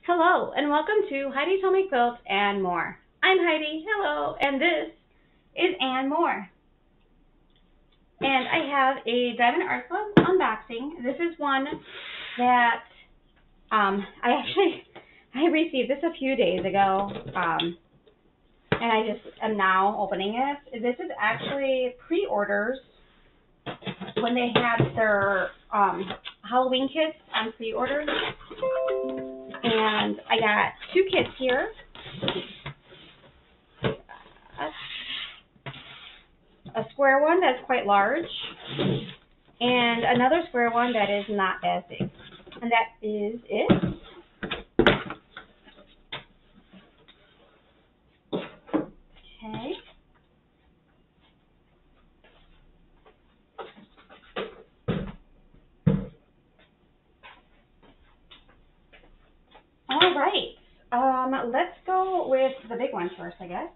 Hello, and welcome to Heidi's Homemade Quilts and More. I'm Heidi, hello, and this is and More. And I have a Diamond Art Club unboxing. This is one that I received this a few days ago, and I just am now opening it. This is actually pre-orders when they had their Halloween kits on pre-orders. And I got two kits here. A square one that's quite large, and another square one that is not as big. And that is it. Okay. All right. Let's go with the big one first, I guess.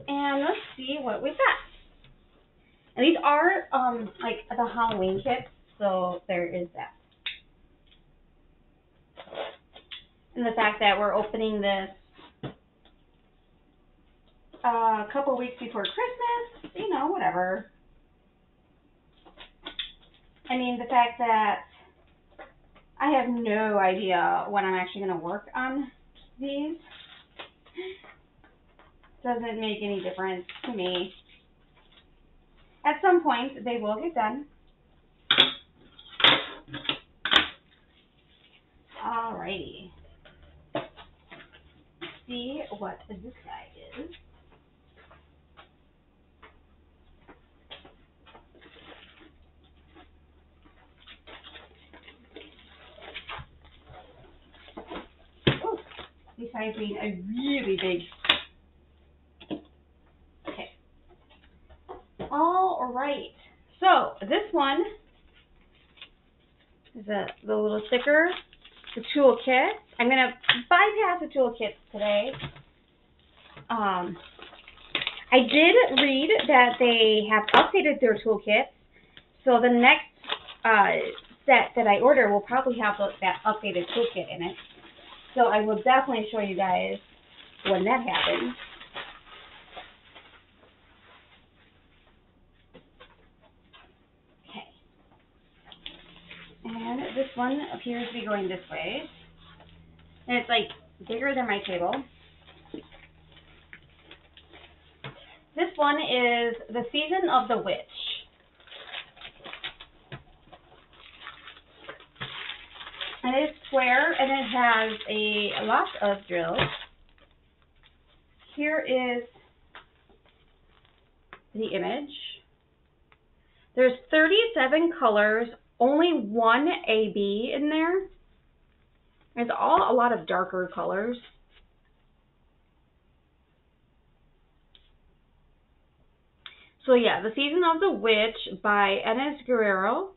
And let's see what we've got. And these are like the Halloween kits, so there is that. And the fact that we're opening this a couple weeks before Christmas, whatever. I mean, the fact that I have no idea when I'm actually going to work on these doesn't make any difference to me. At some point, they will get done. Alrighty. Let's see what this guy is. Oh, besides being a really big. Okay. All right. So this one is the little sticker, the toolkit. I'm going to bypass the toolkits today. I did read that they have updated their toolkits, so the next set that I order will probably have that updated toolkit in it. So I will definitely show you guys when that happens. Okay. And this one appears to be going this way. And it's like bigger than my table. This one is The Season of the Witch. And it is square, and it has a lot of drills. Here is the image. There's 37 colors, only one AB in there. It's all a lot of darker colors. So yeah, The Season of the Witch by Enes Guerrero.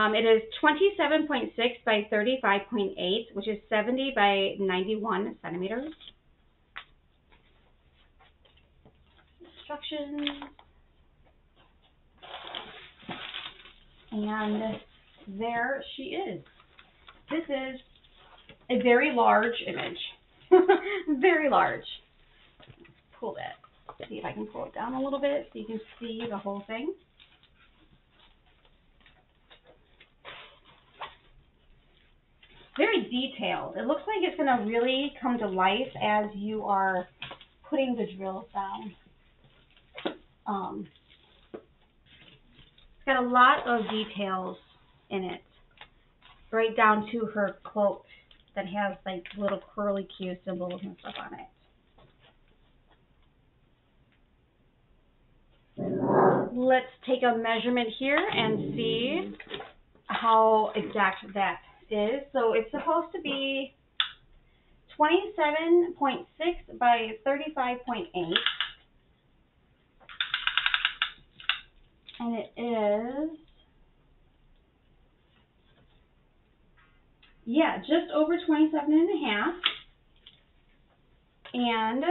It is 27.6 by 35.8, which is 70 by 91 centimeters. Instructions. And there she is. This is a very large image. Very large. Pull that. See if I can pull it down a little bit so you can see the whole thing. Very detailed. It looks like it's going to really come to life as you are putting the drills down. It's got a lot of details in it, right down to her cloak that has like little curly Q symbols and stuff on it. Let's take a measurement here and see how exact that is. So it's supposed to be 27.6 by 35.8. And it is, yeah, just over 27 and a half. And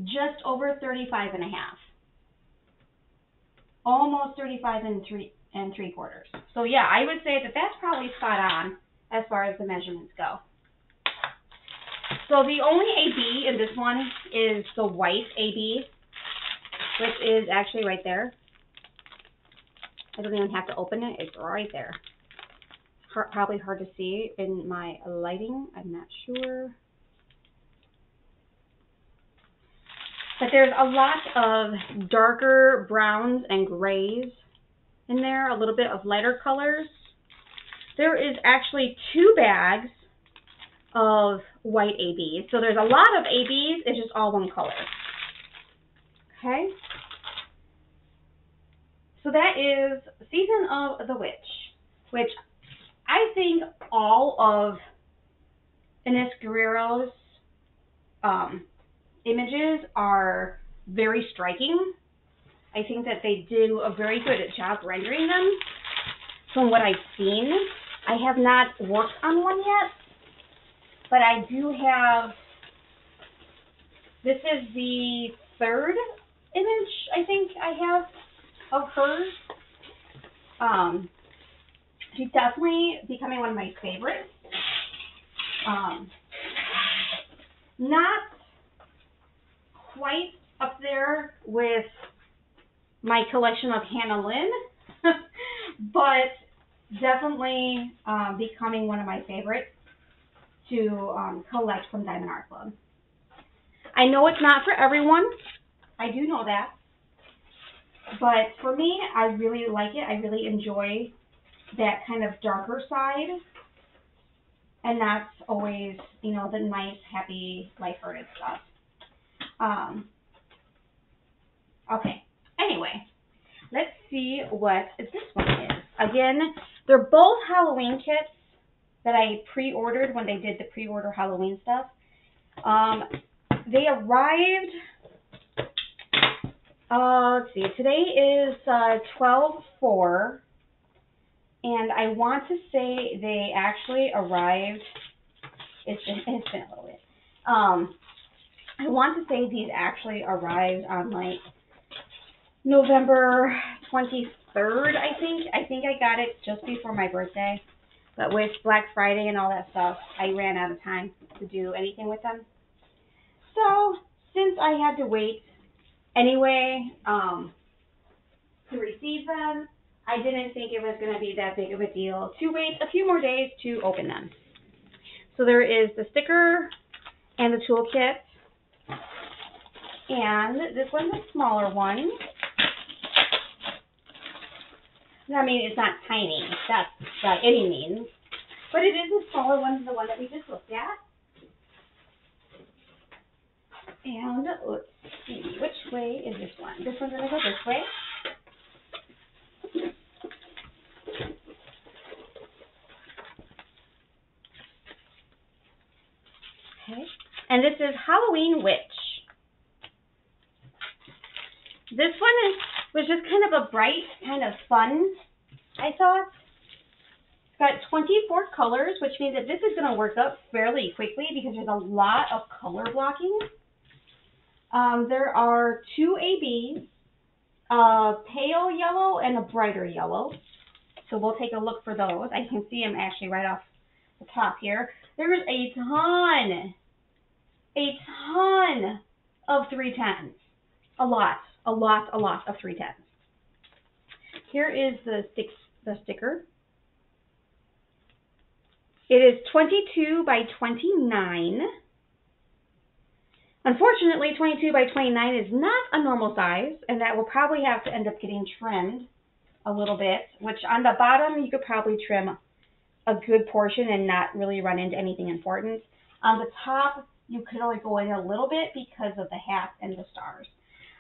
just over 35 and a half. almost 35 and 3/4. So yeah, I would say that that's probably spot on as far as the measurements go. So the only AB in this one is the white AB, which is actually right there. I don't even have to open it. It's right there. Probably hard to see in my lighting. I'm not sure. But there's a lot of darker browns and grays in there, a little bit of lighter colors. There is actually 2 bags of white ABs. So there's a lot of ABs, it's just all one color. Okay? So that is Season of the Witch, which I think all of Ines Guerrero's images are very striking. I think that they do a very good job rendering them. From what I've seen, I have not worked on one yet, but I do have, this is the 3rd image I think I have of hers. She's definitely becoming one of my favorites. Not quite up there with my collection of Hannah Lynn, but definitely becoming one of my favorites to collect from Diamond Art Club. I know it's not for everyone. I do know that. But for me, I really like it. I really enjoy that kind of darker side. And that's always, you know, the nice, happy, lighthearted stuff. Okay. Anyway, let's see what this one is. Again, they're both Halloween kits that I pre-ordered when they did the pre-order Halloween stuff. They arrived, let's see, today is 12/4, and I want to say they actually arrived, it's been a little bit, I want to say these actually arrived on like November 23rd, I think. I think I got it just before my birthday. But with Black Friday and all that stuff, I ran out of time to do anything with them. So, since I had to wait anyway to receive them, I didn't think it was going to be that big of a deal to wait a few more days to open them. So there is the sticker and the toolkit. And this one's a smaller one. I mean, it's not tiny, that's by any means, but it is a smaller one than the one that we just looked at. And let's see, which way is this one? This one's going to go this way. Okay, and this is Halloween Witch. This one was just kind of a bright, kind of fun, I thought. It's got 24 colors, which means that this is going to work up fairly quickly because there's a lot of color blocking. There are 2 ABs, a pale yellow and a brighter yellow. So we'll take a look for those. I can see them actually right off the top here. There's a ton of 310s. A lot of 310s. Here is the sticker. It is 22 by 29. Unfortunately, 22 by 29 is not a normal size, and that will probably have to end up getting trimmed a little bit, which on the bottom you could probably trim a good portion and not really run into anything important. On the top, you could only go in a little bit because of the hat and the stars.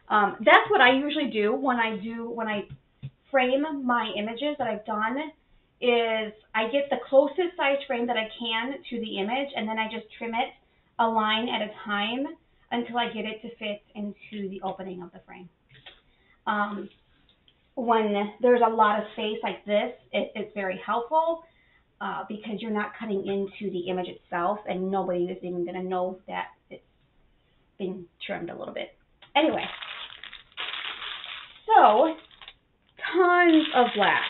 That's what I usually do when I frame my images that I've done, is I get the closest size frame that I can to the image, and then I just trim it a line at a time until I get it to fit into the opening of the frame. When there's a lot of space like this, it's very helpful because you're not cutting into the image itself, and nobody is even going to know that it's been trimmed a little bit. Anyway, so tons of black.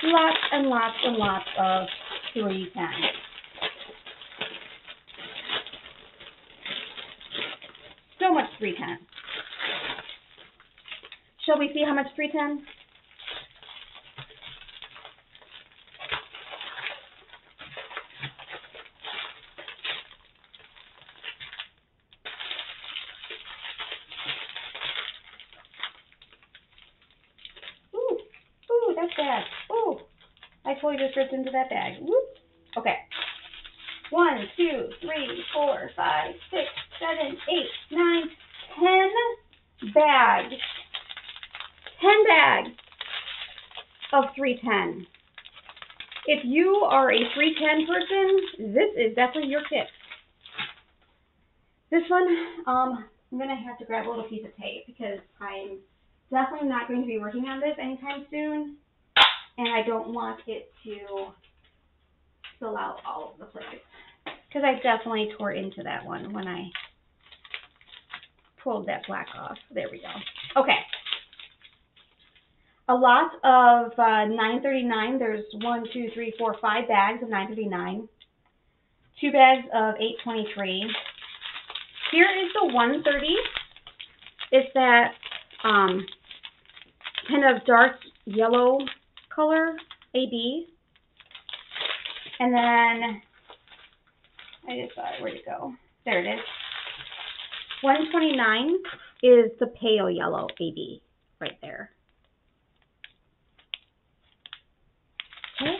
Lots and lots and lots of 310. So much 310. Shall we see how much 310? Ooh, that's bad. Ooh, I totally just ripped into that bag. Whoop. Okay. 1, 2, 3, 4, 5, 6, 7, 8, 9, 10 bags. 10 bags of 310. If you are a 310 person, this is definitely your kit. This one, I'm going to have to grab a little piece of tape because I'm definitely not going to be working on this anytime soon, and I don't want it to spill out all over the place because I definitely tore into that one when I pulled that black off. There we go. Okay. A lot of 939. There's 1, 2, 3, 4, 5 bags of 939. 2 bags of 823. Here is the 130. It's that kind of dark yellow color, AB. And then, I just thought, where'd it go? There it is. 129 is the pale yellow AB right there. Okay.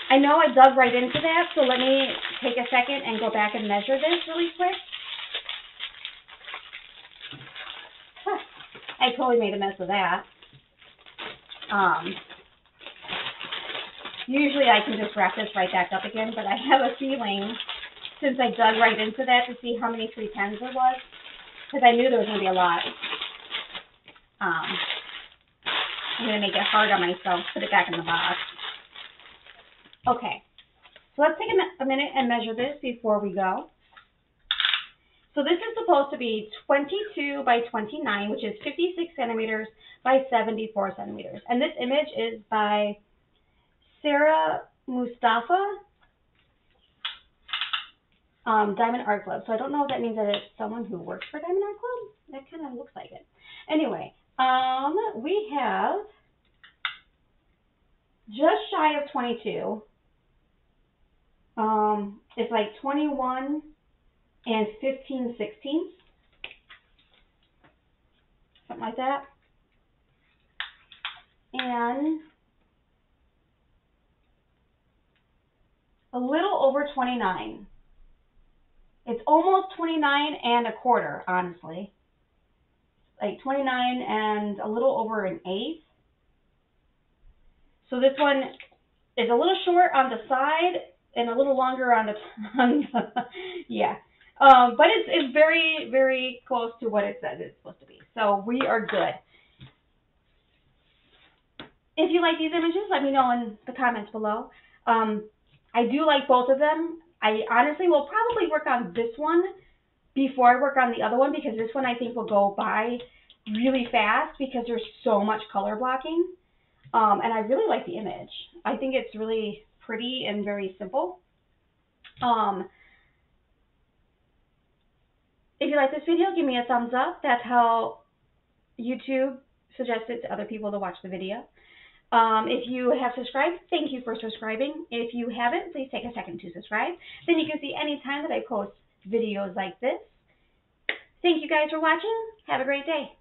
I know I dug right into that, so let me take a second and go back and measure this really quick. I totally made a mess of that. Usually I can just wrap this right back up again, but I have a feeling, since I dug right into that to see how many 310s there was, because I knew there was going to be a lot, I'm going to make it hard on myself, put it back in the box. Okay, so let's take a minute and measure this before we go. So this is supposed to be 22 by 29, which is 56 centimeters by 74 centimeters. And this image is by Sarah Mustafa, Diamond Art Club. So I don't know if that means that it's someone who works for Diamond Art Club. That kind of looks like it. Anyway, we have just shy of 22. It's like 21 and 15/16, something like that. And a little over 29. It's almost 29 and a quarter, honestly. Like 29 and a little over an eighth. So this one is a little short on the side and a little longer on the yeah. But it's very, very close to what it says it's supposed to be. So we are good. If you like these images, let me know in the comments below. I do like both of them. I honestly will probably work on this one before I work on the other one, because this one I think will go by really fast because there's so much color blocking. And I really like the image. I think it's really pretty and very simple. If you like this video, give me a thumbs up. That's how YouTube suggests it to other people to watch the video. If you have subscribed, thank you for subscribing. If you haven't, please take a second to subscribe. Then you can see any time that I post videos like this. Thank you guys for watching. Have a great day.